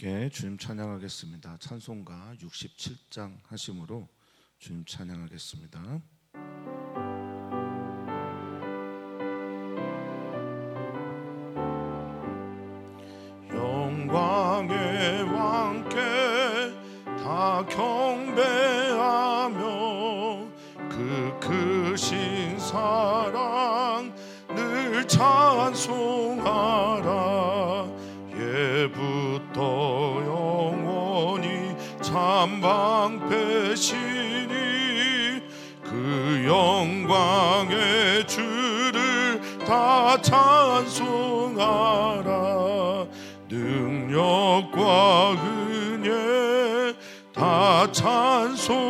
함께 주님 찬양하겠습니다. 찬송가 67장 하심으로 주님 찬양하겠습니다. 영광의 왕께 다 경배하며 그 크신 사랑 늘 찬송하라. 예부터 영원히 참방패시니 그 영광의 주를 다 찬송하라. 능력과 은혜 다 찬송하라.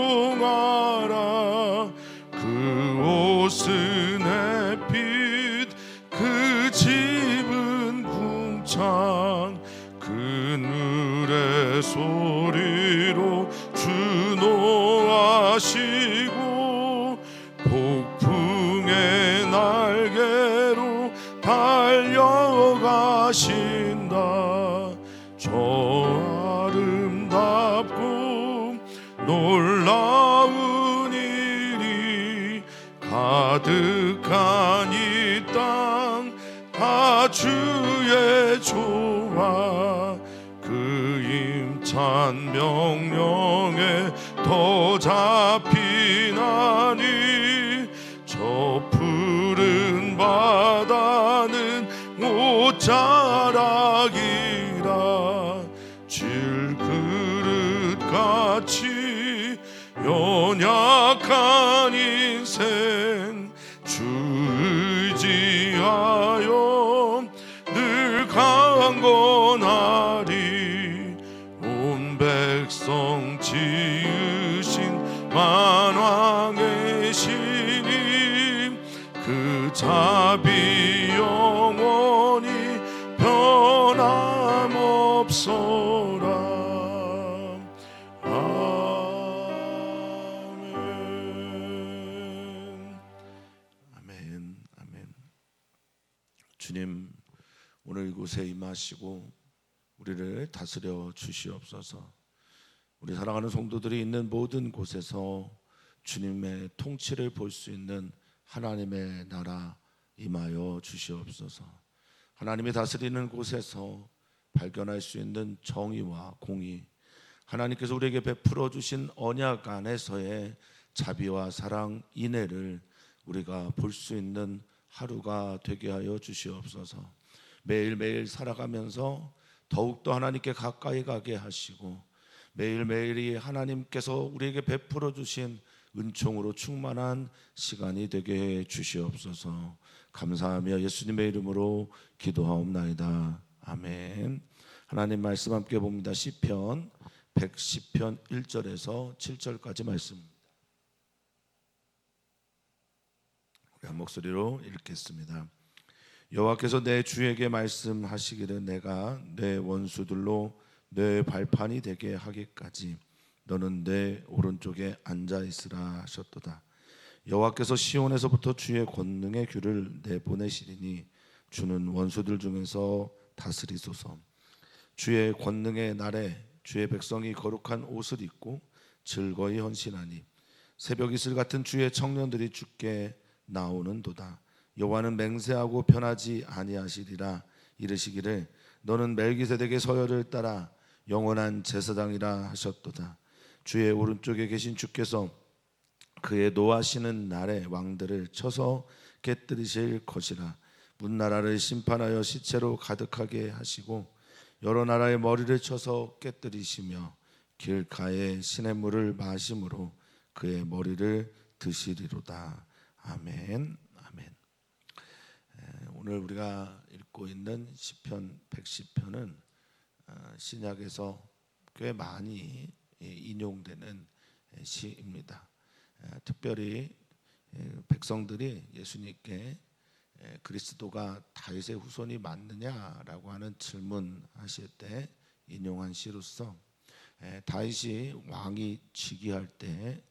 그 옷은 햇빛 그 집은 궁창 그늘의 소리로 주노하시고 폭풍의 날개로 달려가신다. 저 아름답고 놀라운 일이 가득한 이 땅 다 주의 조화. 그 힘찬 명령에 더 잡히나니 저 푸른 바다는 옷자락이라. 질그릇같이 연약한 인생 주 의지하여 늘 강건하리. 온 백성 지으신 만왕의 신임 그 자비 영원히 변함없어라. 아멘. 아멘. 주님, 오늘 이곳에 임하시고 우리를 다스려 주시옵소서. 우리 사랑하는 성도들이 있는 모든 곳에서 주님의 통치를 볼 수 있는 하나님의 나라 임하여 주시옵소서. 하나님이 다스리는 곳에서 발견할 수 있는 정의와 공의, 하나님께서 우리에게 베풀어 주신 언약 안에서의 자비와 사랑, 인애를 우리가 볼 수 있는 하루가 되게 하여 주시옵소서. 매일매일 살아가면서 더욱더 하나님께 가까이 가게 하시고 매일매일이 하나님께서 우리에게 베풀어 주신 은총으로 충만한 시간이 되게 해 주시옵소서. 감사하며 예수님의 이름으로 기도하옵나이다. 아멘. 하나님 말씀 함께 봅니다. 시편 110편 1절에서 7절까지 말씀입니다. 우리 한 목소리로 읽겠습니다. 여호와께서 내 주에게 말씀하시기를 내가 내 원수들로 내 발판이 되게 하기까지 너는 내 오른쪽에 앉아 있으라 하셨도다. 여호와께서 시온에서부터 주의 권능의 규를 내보내시리니 주는 원수들 중에서 다스리소서. 주의 권능의 날에 주의 백성이 거룩한 옷을 입고 즐거이 헌신하니 새벽 이슬 같은 주의 청년들이 주께 나오는도다. 여호와는 맹세하고 변하지 아니하시리라. 이르시기를 너는 멜기세덱의 서열을 따라 영원한 제사장이라 하셨도다. 주의 오른쪽에 계신 주께서 그의 노하시는 날에 왕들을 쳐서 깨뜨리실 것이라. 문나라를 심판하여 시체로 가득하게 하시고 여러 나라의 머리를 쳐서 깨뜨리시며 길가에 시냇물을 마심으로 그의 머리를 드시리로다. 아멘. 아멘. 오늘 우리가 읽고 있는 시편 110편은 신약에서 꽤 많이 인용되는 시입니다. 특별히 백성들이 예수님께 그리스도가 다윗의 후손이 맞느냐라고 하는 질문하실 때 인용한 시로서 다윗이 왕이 즉위할 때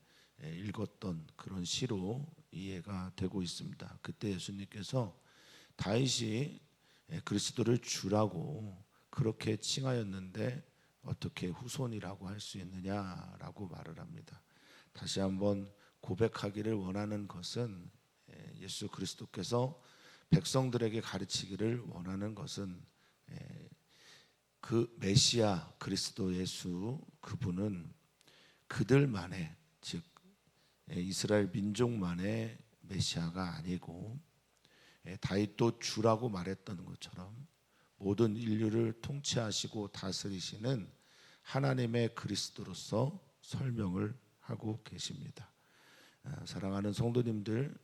읽었던 그런 시로 이해가 되고 있습니다. 그때 예수님께서 다윗이 그리스도를 주라고 그렇게 칭하였는데 어떻게 후손이라고 할 수 있느냐라고 말을 합니다. 다시 한번 고백하기를 원하는 것은 예수 그리스도께서 백성들에게 가르치기를 원하는 것은 그 메시아 그리스도 예수 그분은 그들만의 즉 이스라엘 민족만의 메시아가 아니고 다윗도 주라고 말했던 것처럼 모든 인류를 통치하시고 다스리시는 하나님의 그리스도로서 설명을 하고 계십니다. 사랑하는 성도님들,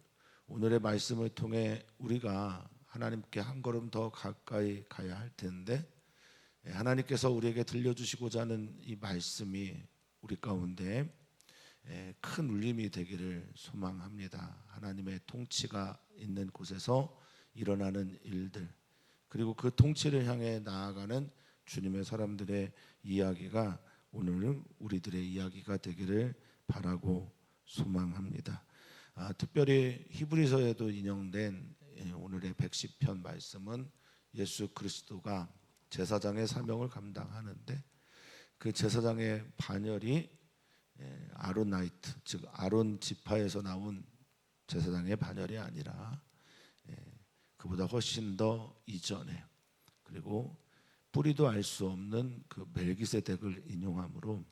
오늘의 말씀을 통해 우리가 하나님께 한 걸음 더 가까이 가야 할 텐데 하나님께서 우리에게 들려주시고자 하는 이 말씀이 우리 가운데 큰 울림이 되기를 소망합니다. 하나님의 통치가 있는 곳에서 일어나는 일들, 그리고 그 통치를 향해 나아가는 주님의 사람들의 이야기가 오늘 우리들의 이야기가 되기를 바라고 소망합니다. 특별히 히브리서에도 인용된 오늘의 110편 말씀은 예수 그리스도가 제사장의 사명을 감당하는데 그 제사장의 반열이 아론나이트, 즉 아론 지파에서 나온 제사장의 반열이 아니라 그보다 훨씬 더 이전에, 그리고 뿌리도 알 수 없는 그 멜기세덱을 인용함으로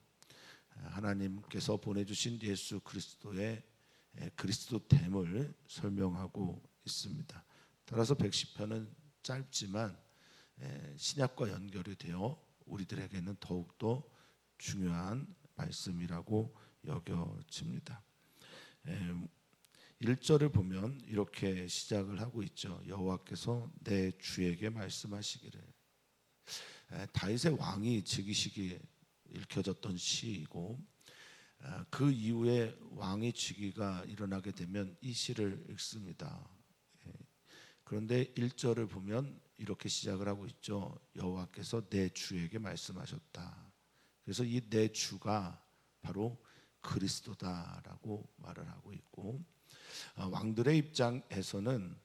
하나님께서 보내주신 예수 그리스도의 그리스도됨을 설명하고 있습니다. 따라서 110편은 짧지만 신약과 연결이 되어 우리들에게는 더욱더 중요한 말씀이라고 여겨집니다. 1절을 보면 이렇게 시작을 하고 있죠. 여호와께서 내 주에게 말씀하시기를. 다윗의 왕이 즉위식이 읽혀졌던 시이고 그 이후에 왕의 즉위가 일어나게 되면 이 시를 읽습니다. 그런데 1절을 보면 이렇게 시작을 하고 있죠. 여호와께서 내 주에게 말씀하셨다. 그래서 이 내 주가 바로 그리스도다라고 말을 하고 있고, 왕들의 입장에서는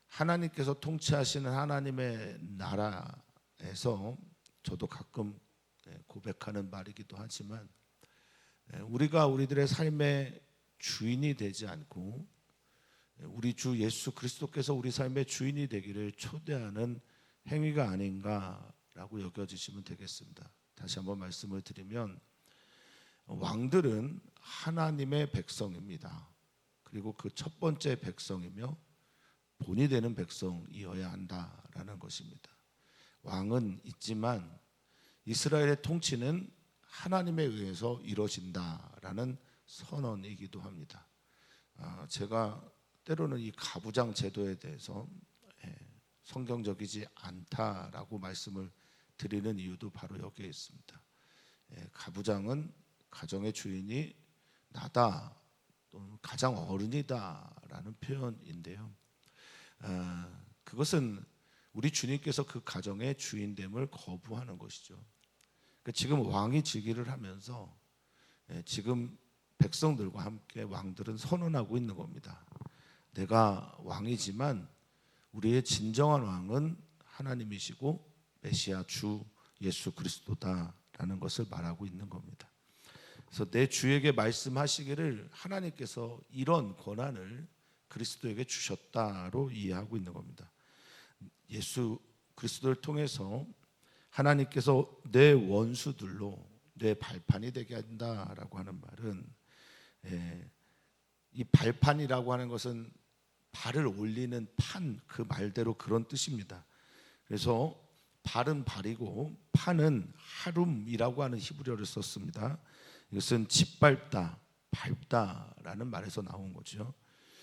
하나님께서 통치하시는 하나님의 나라에서, 저도 가끔 고백하는 말이기도 하지만, 우리가 우리들의 삶의 주인이 되지 않고 우리 주 예수 그리스도께서 우리 삶의 주인이 되기를 초대하는 행위가 아닌가라고 여겨지시면 되겠습니다. 다시 한번 말씀을 드리면 왕들은 하나님의 백성입니다. 그리고 그 첫 번째 백성이며 본이 되는 백성이어야 한다라는 것입니다. 왕은 있지만 이스라엘의 통치는 하나님에 의해서 이루어진다라는 선언이기도 합니다. 제가 때로는 이 가부장 제도에 대해서 성경적이지 않다라고 말씀을 드리는 이유도 바로 여기에 있습니다. 가부장은 가정의 주인이 나다 또는 가장 어른이다라는 표현인데요. 그것은 우리 주님께서 그 가정의 주인됨을 거부하는 것이죠. 그러니까 지금 왕이 즉위를 하면서 지금 백성들과 함께 왕들은 선언하고 있는 겁니다. 내가 왕이지만 우리의 진정한 왕은 하나님이시고 메시아 주 예수 그리스도다라는 것을 말하고 있는 겁니다. 그래서 내 주에게 말씀하시기를 하나님께서 이런 권한을 그리스도에게 주셨다로 이해하고 있는 겁니다. 예수 그리스도를 통해서 하나님께서 내 원수들로 내 발판이 되게 한다라고 하는 말은, 이 발판이라고 하는 것은 발을 올리는 판, 그 말대로 그런 뜻입니다. 그래서 발은 발이고 판은 하룸이라고 하는 히브리어를 썼습니다. 이것은 짓밟다, 밟다라는 말에서 나온 거죠.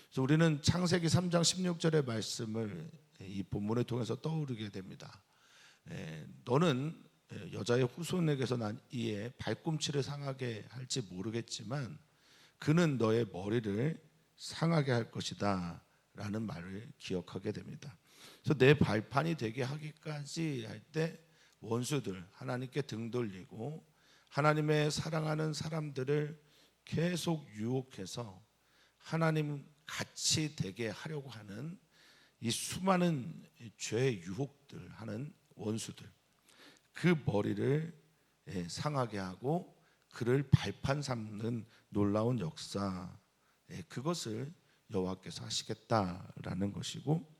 그래서 우리는 창세기 3장 16절의 말씀을 이 본문을 통해서 떠오르게 됩니다. 너는 여자의 후손에게서 난 이의 발꿈치를 상하게 할지 모르겠지만 그는 너의 머리를 상하게 할 것이다 라는 말을 기억하게 됩니다. 그래서 내 발판이 되게 하기까지 할 때 원수들, 하나님께 등 돌리고 하나님의 사랑하는 사람들을 계속 유혹해서 하나님 같이 되게 하려고 하는 이 수많은 죄의 유혹들 하는 원수들, 그 머리를 상하게 하고 그를 발판 삼는 놀라운 역사, 그것을 여호와께서 하시겠다라는 것이고,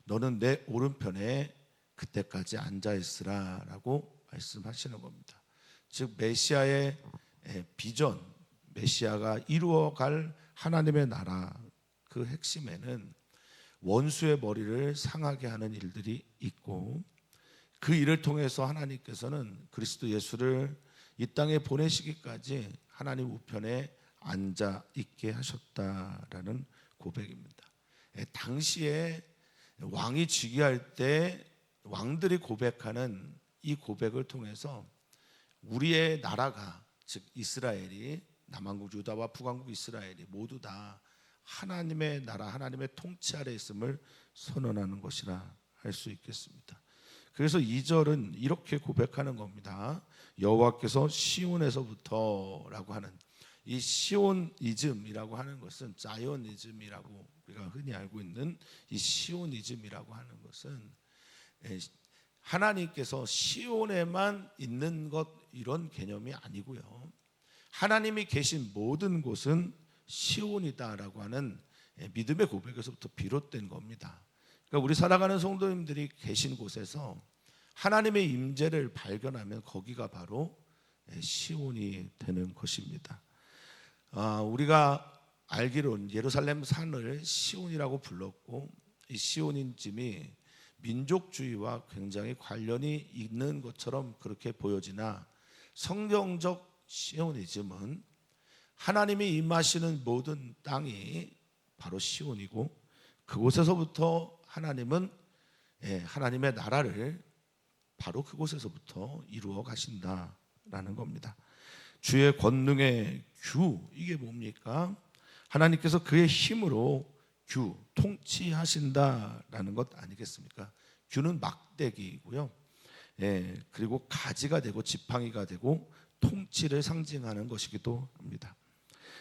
너는 내 오른편에 그때까지 앉아 있으라라고 말씀하시는 겁니다. 즉 메시아의 비전, 메시아가 이루어갈 하나님의 나라, 그 핵심에는 원수의 머리를 상하게 하는 일들이 있고, 그 일을 통해서 하나님께서는 그리스도 예수를 이 땅에 보내시기까지 하나님 우편에 앉아 있게 하셨다라는 고백입니다. 당시에 왕이 즉위할 때 왕들이 고백하는 이 고백을 통해서 우리의 나라가, 즉 이스라엘이, 남왕국 유다와 북왕국 이스라엘이 모두 다 하나님의 나라, 하나님의 통치 아래 있음을 선언하는 것이라 할 수 있겠습니다. 그래서 2절은 이렇게 고백하는 겁니다. 여호와께서 시온에서부터라고 하는, 이 시온이즘이라고 하는 것은 자이오니즘이라고 우리가 흔히 알고 있는 이 시온이즘이라고 하는 것은 하나님께서 시온에만 있는 것, 이런 개념이 아니고요, 하나님이 계신 모든 곳은 시온이다라고 하는 믿음의 고백에서부터 비롯된 겁니다. 그러니까 우리 살아가는 성도님들이 계신 곳에서 하나님의 임재를 발견하면 거기가 바로 시온이 되는 것입니다. 우리가 알기로는 예루살렘 산을 시온이라고 불렀고, 이 시온이즘이 민족주의와 굉장히 관련이 있는 것처럼 그렇게 보여지나, 성경적 시온이즘은 하나님이 임하시는 모든 땅이 바로 시온이고, 그곳에서부터 하나님은 하나님의 나라를 바로 그곳에서부터 이루어 가신다라는 겁니다. 주의 권능의 규, 이게 뭡니까? 하나님께서 그의 힘으로 통치하신다라는 것 아니겠습니까? 규는 막대기이고요, 그리고 가지가 되고 지팡이가 되고 통치를 상징하는 것이기도 합니다.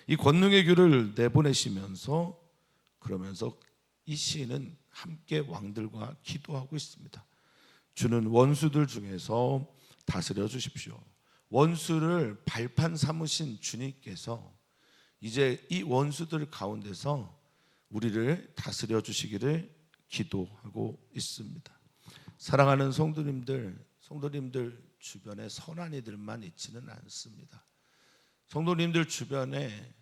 이 권능의 규를 내보내시면서, 그러면서 이 시인은 함께 왕들과 기도하고 있습니다. 주는 원수들 중에서 다스려 주십시오. 원수를 발판 삼으신 주님께서 이제 이 원수들 가운데서 우리를 다스려 주시기를 기도하고 있습니다. 사랑하는 성도님들 주변에 선한 이들만 있지는 않습니다. 성도님들 주변에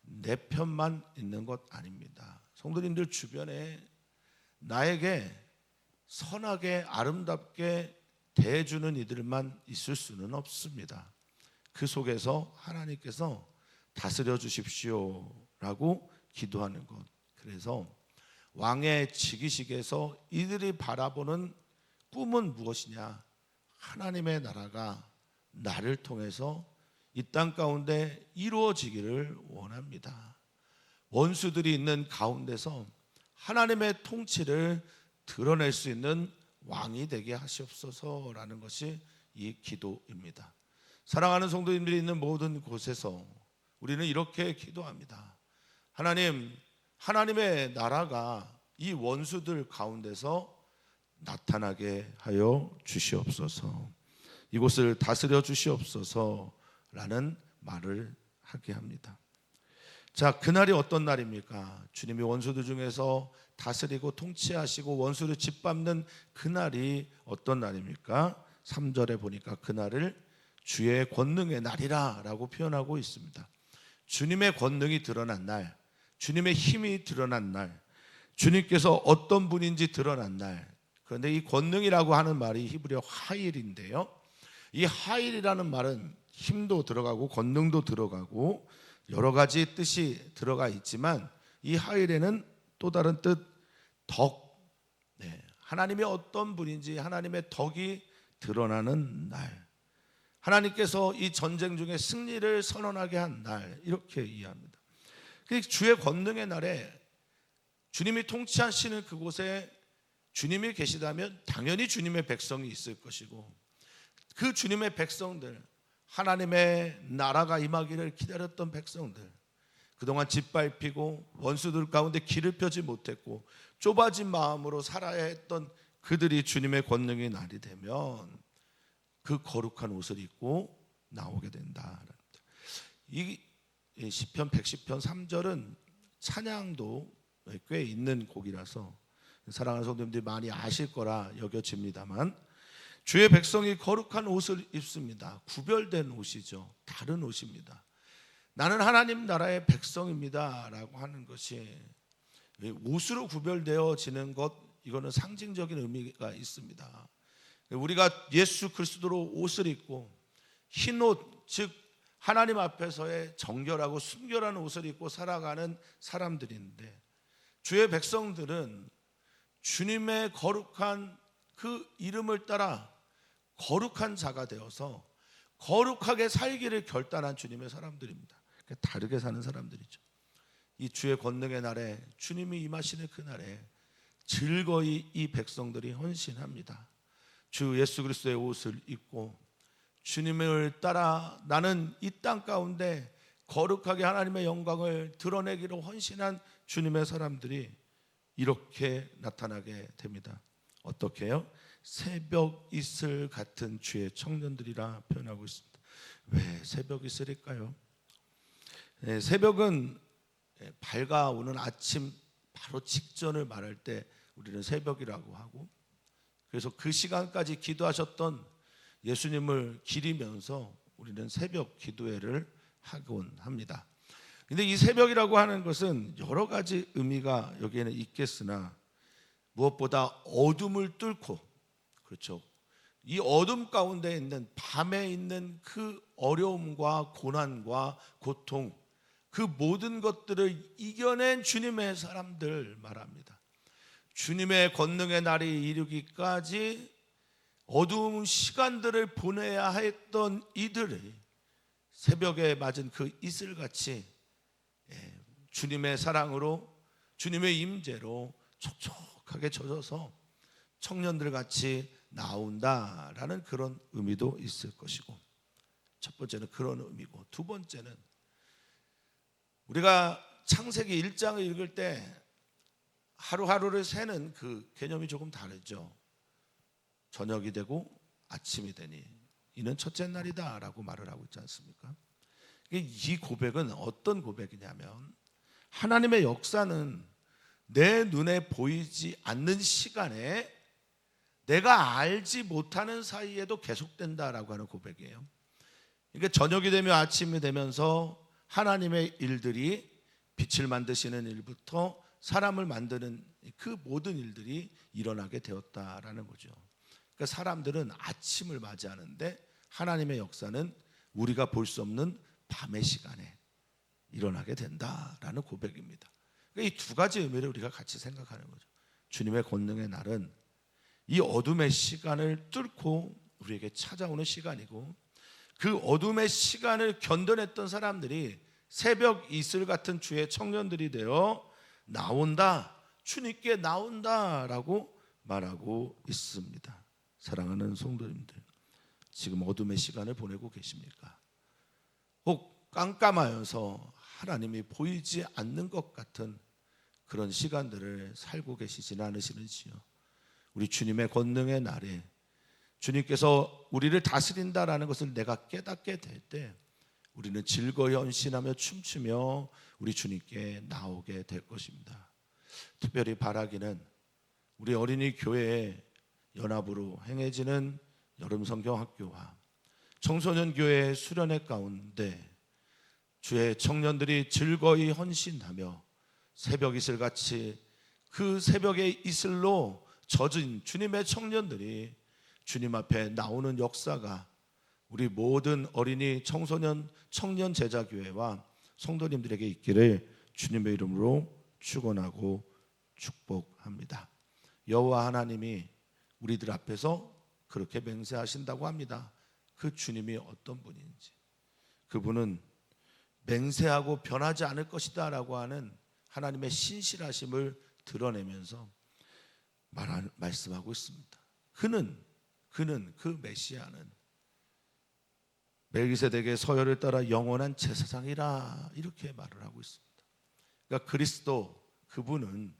내 편만 있는 것 아닙니다. 성도님들 주변에 나에게 선하게 아름답게 대해주는 이들만 있을 수는 없습니다. 그 속에서 하나님께서 다스려 주십시오라고 기도하는 것. 그래서 왕의 즉위식에서 이들이 바라보는 꿈은 무엇이냐? 하나님의 나라가 나를 통해서 이 땅 가운데 이루어지기를 원합니다. 원수들이 있는 가운데서 하나님의 통치를 드러낼 수 있는 왕이 되게 하시옵소서라는 것이 이 기도입니다. 사랑하는 성도님들이 있는 모든 곳에서 우리는 이렇게 기도합니다. 하나님, 하나님의 나라가 이 원수들 가운데서 나타나게 하여 주시옵소서, 이곳을 다스려 주시옵소서라는 말을 하게 합니다. 자, 그날이 어떤 날입니까? 주님이 원수들 중에서 다스리고 통치하시고 원수를 짓밟는 그날이 어떤 날입니까? 3절에 보니까 그날을 주의 권능의 날이라 라고 표현하고 있습니다. 주님의 권능이 드러난 날, 주님의 힘이 드러난 날, 주님께서 어떤 분인지 드러난 날. 그런데 이 권능이라고 하는 말이 히브리어 하일인데요, 이 하일이라는 말은 힘도 들어가고 권능도 들어가고 여러 가지 뜻이 들어가 있지만, 이 하일에는 또 다른 뜻, 덕, 하나님이 어떤 분인지 하나님의 덕이 드러나는 날, 하나님께서 이 전쟁 중에 승리를 선언하게 한 날, 이렇게 이해합니다. 주의 권능의 날에 주님이 통치하시는 그곳에 주님이 계시다면 당연히 주님의 백성이 있을 것이고, 그 주님의 백성들, 하나님의 나라가 임하기를 기다렸던 백성들, 그동안 짓밟히고 원수들 가운데 길을 펴지 못했고 좁아진 마음으로 살아야 했던 그들이 주님의 권능의 날이 되면 그 거룩한 옷을 입고 나오게 된다. 이 시편 110편 3절은 찬양도 꽤 있는 곡이라서 사랑하는 성도님들이 많이 아실 거라 여겨집니다만, 주의 백성이 거룩한 옷을 입습니다. 구별된 옷이죠. 다른 옷입니다. 나는 하나님 나라의 백성입니다 라고 하는 것이 옷으로 구별되어지는 것, 이거는 상징적인 의미가 있습니다. 우리가 예수 그리스도로 옷을 입고 흰 옷, 즉 하나님 앞에서의 정결하고 순결한 옷을 입고 살아가는 사람들인데, 주의 백성들은 주님의 거룩한 그 이름을 따라 거룩한 자가 되어서 거룩하게 살기를 결단한 주님의 사람들입니다. 다르게 사는 사람들이죠. 이 주의 권능의 날에, 주님이 임하시는 그날에 즐거이 이 백성들이 헌신합니다. 주 예수 그리스도의 옷을 입고 주님을 따라 나는 이 땅 가운데 거룩하게 하나님의 영광을 드러내기로 헌신한 주님의 사람들이 이렇게 나타나게 됩니다. 어떻게 해요? 새벽 이슬 같은 주의 청년들이라 표현하고 있습니다. 왜 새벽 이슬일까요? 새벽은 밝아오는 아침 바로 직전을 말할 때 우리는 새벽이라고 하고, 그래서 그 시간까지 기도하셨던 예수님을 기리면서 우리는 새벽 기도회를 하곤 합니다. 근데 이 새벽이라고 하는 것은 여러 가지 의미가 여기에는 있겠으나, 무엇보다 어둠을 뚫고, 그렇죠, 이 어둠 가운데 있는, 밤에 있는 그 어려움과 고난과 고통, 그 모든 것들을 이겨낸 주님의 사람들 말합니다. 주님의 권능의 날이 이르기까지 어두운 시간들을 보내야 했던 이들이 새벽에 맞은 그 이슬같이 주님의 사랑으로, 주님의 임재로 촉촉하게 젖어서 청년들 같이 나온다라는 그런 의미도 있을 것이고, 첫 번째는 그런 의미고, 두 번째는 우리가 창세기 1장을 읽을 때 하루하루를 세는 그 개념이 조금 다르죠. 저녁이 되고 아침이 되니 이는 첫째 날이다 라고 말을 하고 있지 않습니까? 이 고백은 어떤 고백이냐면, 하나님의 역사는 내 눈에 보이지 않는 시간에 내가 알지 못하는 사이에도 계속된다라고 하는 고백이에요. 그러니까 저녁이 되며 아침이 되면서 하나님의 일들이, 빛을 만드시는 일부터 사람을 만드는 그 모든 일들이 일어나게 되었다라는 거죠. 그러니까 사람들은 아침을 맞이하는데 하나님의 역사는 우리가 볼 수 없는 밤의 시간에 일어나게 된다라는 고백입니다. 그러니까 이 두 가지 의미를 우리가 같이 생각하는 거죠. 주님의 권능의 날은 이 어둠의 시간을 뚫고 우리에게 찾아오는 시간이고, 그 어둠의 시간을 견뎌냈던 사람들이 새벽 이슬 같은 주의 청년들이 되어 나온다, 주님께 나온다라고 말하고 있습니다. 사랑하는 성도님들, 지금 어둠의 시간을 보내고 계십니까? 혹 깜깜하여서 하나님이 보이지 않는 것 같은 그런 시간들을 살고 계시지는 않으시는지요? 우리 주님의 권능의 날에 주님께서 우리를 다스린다라는 것을 내가 깨닫게 될 때 우리는 즐거이 헌신하며 춤추며 우리 주님께 나오게 될 것입니다. 특별히 바라기는 우리 어린이 교회의 연합으로 행해지는 여름 성경학교와 청소년 교회 수련회 가운데 주의 청년들이 즐거이 헌신하며 새벽 이슬같이 그 새벽의 이슬로 젖은 주님의 청년들이 주님 앞에 나오는 역사가 우리 모든 어린이, 청소년, 청년 제자교회와 성도님들에게 있기를 주님의 이름으로 축원하고 축복합니다. 여호와 하나님이 우리들 앞에서 그렇게 맹세하신다고 합니다. 그 주님이 어떤 분인지, 그분은 맹세하고 변하지 않을 것이다 라고 하는 하나님의 신실하심을 드러내면서 말씀하고 있습니다. 그는 그 메시아는 멜기세덱의 서열을 따라 영원한 제사장이라 이렇게 말을 하고 있습니다. 그러니까 그리스도, 그분은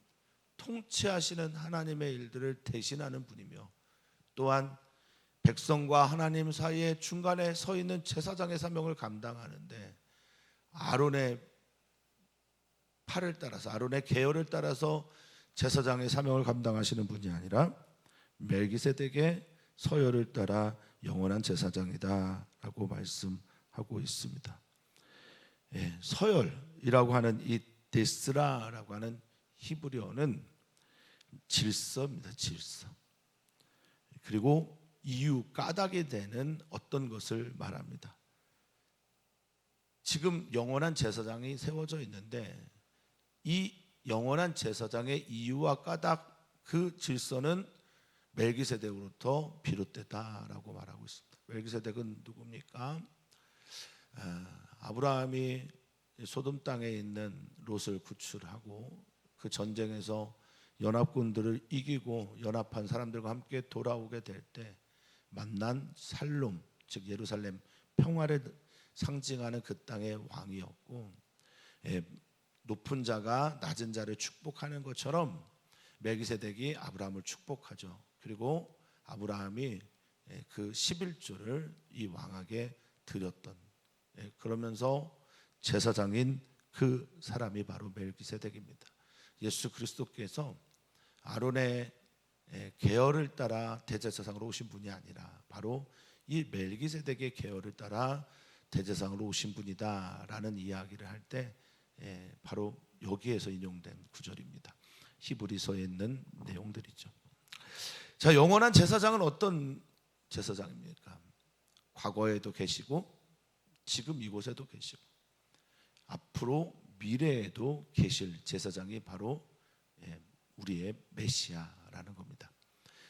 통치하시는 하나님의 일들을 대신하는 분이며, 또한 백성과 하나님 사이에 중간에 서 있는 제사장의 사명을 감당하는데 아론의 팔을 따라서, 아론의 계열을 따라서 제사장의 사명을 감당하시는 분이 아니라 멜기세덱의 서열을 따라 영원한 제사장이다라고 말씀하고 있습니다. 서열이라고 하는 이 데스라라고 하는 히브리어는 질서입니다. 질서. 그리고 이유, 까닭이 되는 어떤 것을 말합니다. 지금 영원한 제사장이 세워져 있는데 이 영원한 제사장의 이유와 까닭, 그 질서는 멜기세덱으로부터 비롯됐다라고 말하고 있습니다. 멜기세덱은 누굽니까? 아브라함이 소돔 땅에 있는 롯을 구출하고 그 전쟁에서 연합군들을 이기고 연합한 사람들과 함께 돌아오게 될 때 만난 살롬, 즉 예루살렘 평화를 상징하는 그 땅의 왕이었고, 높은 자가 낮은 자를 축복하는 것처럼 멜기세덱이 아브라함을 축복하죠. 그리고 아브라함이 그 11조를 이 왕에게 드렸던, 그러면서 제사장인 그 사람이 바로 멜기세덱입니다. 예수 그리스도께서 아론의 계열을 따라 대제사장으로 오신 분이 아니라 바로 이 멜기세덱의 계열을 따라 대제사장으로 오신 분이다라는 이야기를 할 때 바로 여기에서 인용된 구절입니다. 히브리서에 있는 내용들이죠. 자, 영원한 제사장은 어떤 제사장입니까? 과거에도 계시고 지금 이곳에도 계시고 앞으로 미래에도 계실 제사장이 바로 우리의 메시아라는 겁니다.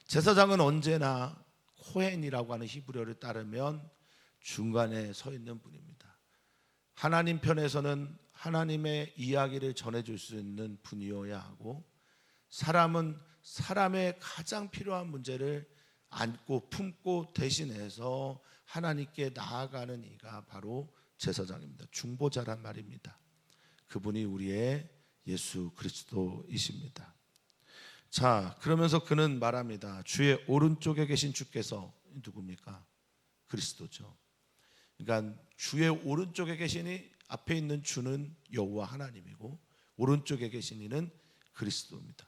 제사장은 언제나 코헨이라고 하는 히브리어를 따르면 중간에 서 있는 분입니다. 하나님 편에서는 하나님의 이야기를 전해줄 수 있는 분이어야 하고, 사람은 사람의 가장 필요한 문제를 안고 품고 대신해서 하나님께 나아가는 이가 바로 제사장입니다. 중보자란 말입니다. 그분이 우리의 예수 그리스도이십니다. 자, 그러면서 그는 말합니다. 주의 오른쪽에 계신 주께서 누굽니까? 그리스도죠. 그러니까 주의 오른쪽에 계시니 앞에 있는 주는 여호와 하나님이고 오른쪽에 계신 이는 그리스도입니다.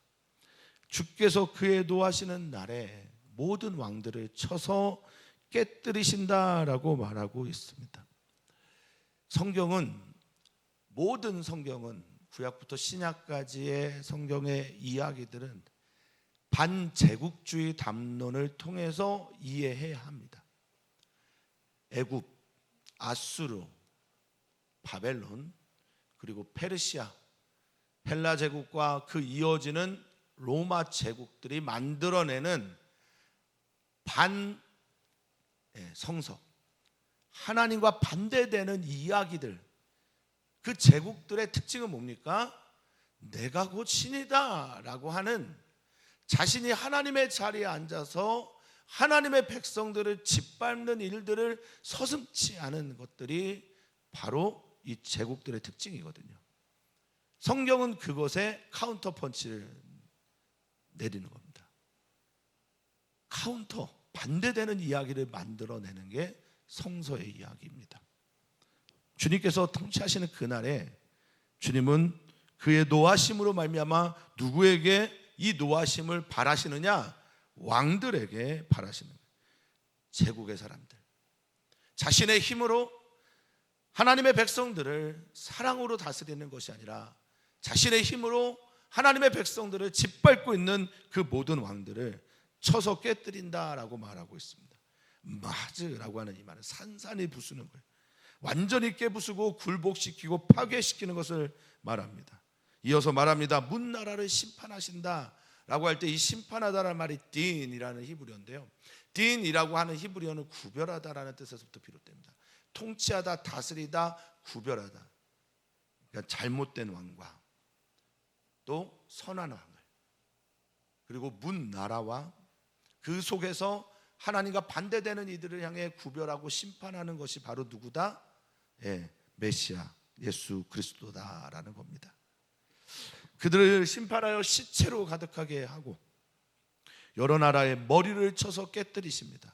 주께서 그의 노하시는 날에 모든 왕들을 쳐서 깨뜨리신다라고 말하고 있습니다. 모든 성경은 구약부터 신약까지의 성경의 이야기들은 반제국주의 담론을 통해서 이해해야 합니다. 애굽, 아수르, 바벨론, 그리고 페르시아, 헬라 제국과 그 이어지는 로마 제국들이 만들어내는 반성서, 하나님과 반대되는 이야기들, 그 제국들의 특징은 뭡니까? 내가 곧 신이다 라고 하는, 자신이 하나님의 자리에 앉아서 하나님의 백성들을 짓밟는 일들을 서슴지 않은 것들이 바로 이 제국들의 특징이거든요. 성경은 그것에 카운터 펀치를 내리는 겁니다. 카운터, 반대되는 이야기를 만들어내는 게 성서의 이야기입니다. 주님께서 통치하시는 그날에 주님은 그의 노하심으로 말미암아 누구에게 이 노하심을 바라시느냐? 왕들에게 바라시는 거예요. 제국의 사람들, 자신의 힘으로 하나님의 백성들을 사랑으로 다스리는 것이 아니라 자신의 힘으로 하나님의 백성들을 짓밟고 있는 그 모든 왕들을 쳐서 깨뜨린다라고 말하고 있습니다. 마즈라고 하는 이 말은 산산이 부수는 거예요. 완전히 깨부수고 굴복시키고 파괴시키는 것을 말합니다. 이어서 말합니다. 문나라를 심판하신다 라고 할 때 이 심판하다라는 말이 딘이라는 히브리어인데요, 딘이라고 하는 히브리어는 구별하다라는 뜻에서부터 비롯됩니다. 통치하다, 다스리다, 구별하다. 그러니까 잘못된 왕과 또 선한 왕을, 그리고 문나라와 그 속에서 하나님과 반대되는 이들을 향해 구별하고 심판하는 것이 바로 누구다? 메시아, 예수 그리스도다라는 겁니다. 그들을 심판하여 시체로 가득하게 하고 여러 나라의 머리를 쳐서 깨뜨리십니다.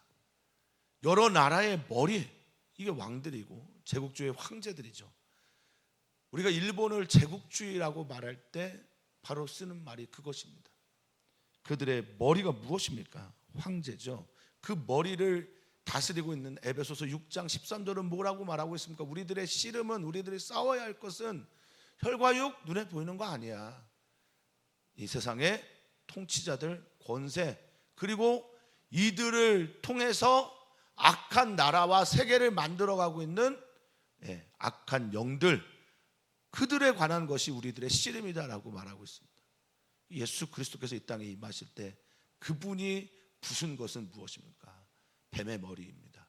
여러 나라의 머리, 이게 왕들이고 제국주의 황제들이죠. 우리가 일본을 제국주의라고 말할 때 바로 쓰는 말이 그것입니다. 그들의 머리가 무엇입니까? 황제죠. 그 머리를 다스리고 있는 에베소서 6장 13절은 뭐라고 말하고 있습니까? 우리들의 씨름은, 우리들이 싸워야 할 것은 혈과 육, 눈에 보이는 거 아니야. 이 세상의 통치자들, 권세, 그리고 이들을 통해서 악한 나라와 세계를 만들어가고 있는 악한 영들, 그들에 관한 것이 우리들의 씨름이다라고 말하고 있습니다. 예수 그리스도께서 이 땅에 임하실 때 그분이 부순 것은 무엇입니까? 뱀의 머리입니다.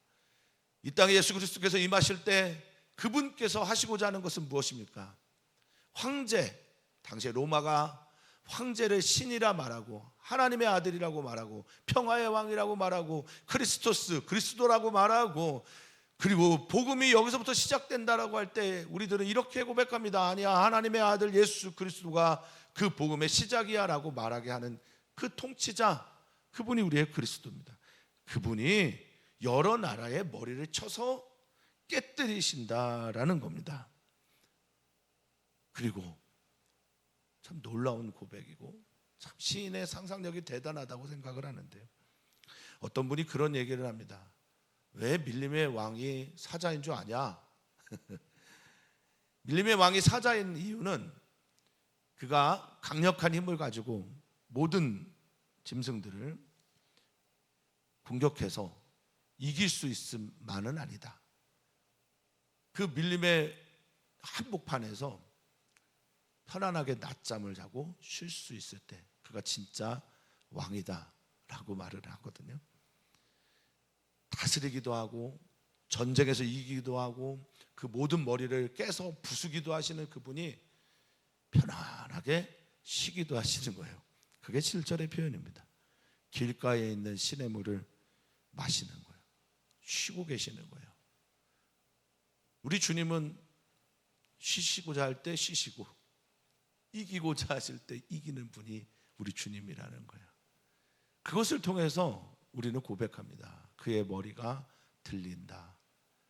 이 땅에 예수 그리스도께서 임하실 때 그분께서 하시고자 하는 것은 무엇입니까? 황제, 당시에 로마가 황제를 신이라 말하고 하나님의 아들이라고 말하고 평화의 왕이라고 말하고 크리스토스, 그리스도라고 말하고, 그리고 복음이 여기서부터 시작된다라고 할 때 우리들은 이렇게 고백합니다. 아니야, 하나님의 아들 예수 그리스도가 그 복음의 시작이야 라고 말하게 하는 그 통치자, 그분이 우리의 그리스도입니다. 그분이 여러 나라의 머리를 쳐서 깨뜨리신다라는 겁니다. 그리고 참 놀라운 고백이고 참 시인의 상상력이 대단하다고 생각을 하는데요, 어떤 분이 그런 얘기를 합니다. 왜 밀림의 왕이 사자인 줄 아냐? 밀림의 왕이 사자인 이유는 그가 강력한 힘을 가지고 모든 짐승들을 공격해서 이길 수 있음만은 아니다. 그 밀림의 한복판에서 편안하게 낮잠을 자고 쉴 수 있을 때 그가 진짜 왕이다 라고 말을 하거든요. 다스리기도 하고 전쟁에서 이기기도 하고 그 모든 머리를 깨서 부수기도 하시는 그분이 편안하게 쉬기도 하시는 거예요. 그게 7절의 표현입니다. 길가에 있는 시냇물을 마시는 거예요. 쉬고 계시는 거예요. 우리 주님은 쉬시고자 할 때 쉬시고 이기고자 하실 때 이기는 분이 우리 주님이라는 거예요. 그것을 통해서 우리는 고백합니다. 그의 머리가 들린다.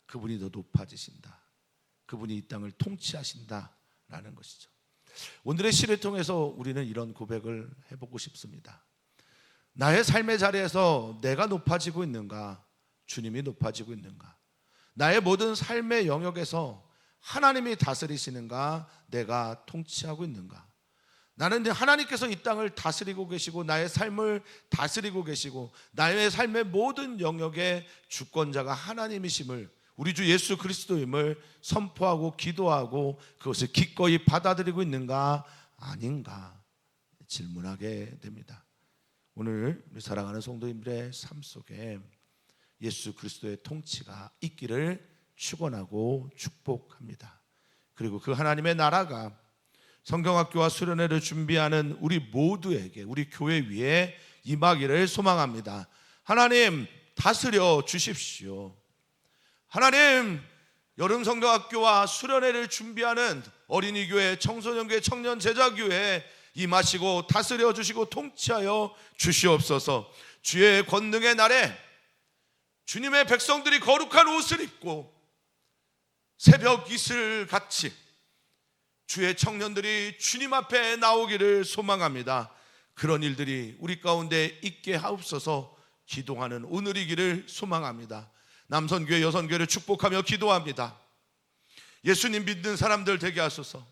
그분이 더 높아지신다. 그분이 이 땅을 통치하신다라는 것이죠. 오늘의 시를 통해서 우리는 이런 고백을 해보고 싶습니다. 나의 삶의 자리에서 내가 높아지고 있는가? 주님이 높아지고 있는가? 나의 모든 삶의 영역에서 하나님이 다스리시는가? 내가 통치하고 있는가? 나는 하나님께서 이 땅을 다스리고 계시고 나의 삶을 다스리고 계시고 나의 삶의 모든 영역의 주권자가 하나님이심을, 우리 주 예수 그리스도임을 선포하고 기도하고 그것을 기꺼이 받아들이고 있는가 아닌가 질문하게 됩니다. 오늘 우리 사랑하는 성도님들의 삶 속에 예수 그리스도의 통치가 있기를 축원하고 축복합니다. 그리고 그 하나님의 나라가 성경학교와 수련회를 준비하는 우리 모두에게, 우리 교회 위에 임하기를 소망합니다. 하나님 다스려 주십시오. 하나님, 여름 성경학교와 수련회를 준비하는 어린이교회, 청소년교회, 청년 제자교회 임하시고 다스려 주시고 통치하여 주시옵소서. 주의 권능의 날에 주님의 백성들이 거룩한 옷을 입고 새벽 이슬 같이 주의 청년들이 주님 앞에 나오기를 소망합니다. 그런 일들이 우리 가운데 있게 하옵소서. 기도하는 오늘이기를 소망합니다. 남선교회, 여선교회를 축복하며 기도합니다. 예수님 믿는 사람들 되게 하소서.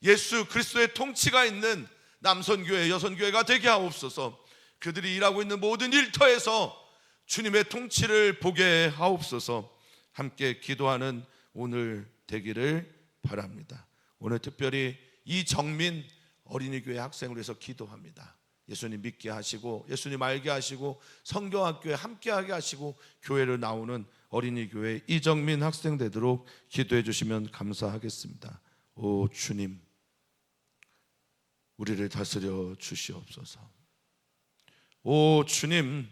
예수 그리스도의 통치가 있는 남선교회, 여선교회가 되게 하옵소서. 그들이 일하고 있는 모든 일터에서 주님의 통치를 보게 하옵소서. 함께 기도하는 오늘 되기를 바랍니다. 오늘 특별히 이정민 어린이교회 학생을 위해서 기도합니다. 예수님 믿게 하시고 예수님 알게 하시고 성경학교에 함께하게 하시고 교회를 나오는 어린이교회 이정민 학생 되도록 기도해 주시면 감사하겠습니다. 오 주님, 우리를 다스려 주시옵소서. 오 주님,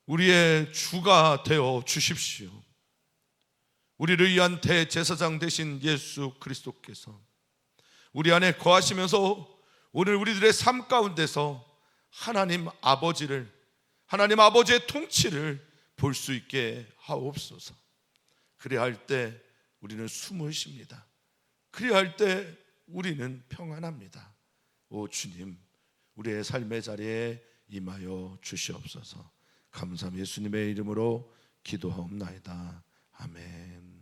우리의 주가 되어 주십시오. 우리를 위한 대제사장 되신 예수 그리스도께서 우리 안에 거하시면서 오늘 우리들의 삶 가운데서 하나님 아버지의 통치를 볼 수 있게 하옵소서. 그래야 할 때 우리는 숨을 쉽니다. 그래야 할 때 우리는 평안합니다. 오 주님, 우리의 삶의 자리에 임하여 주시옵소서. 감사합니다. 예수님의 이름으로 기도하옵나이다. 아멘.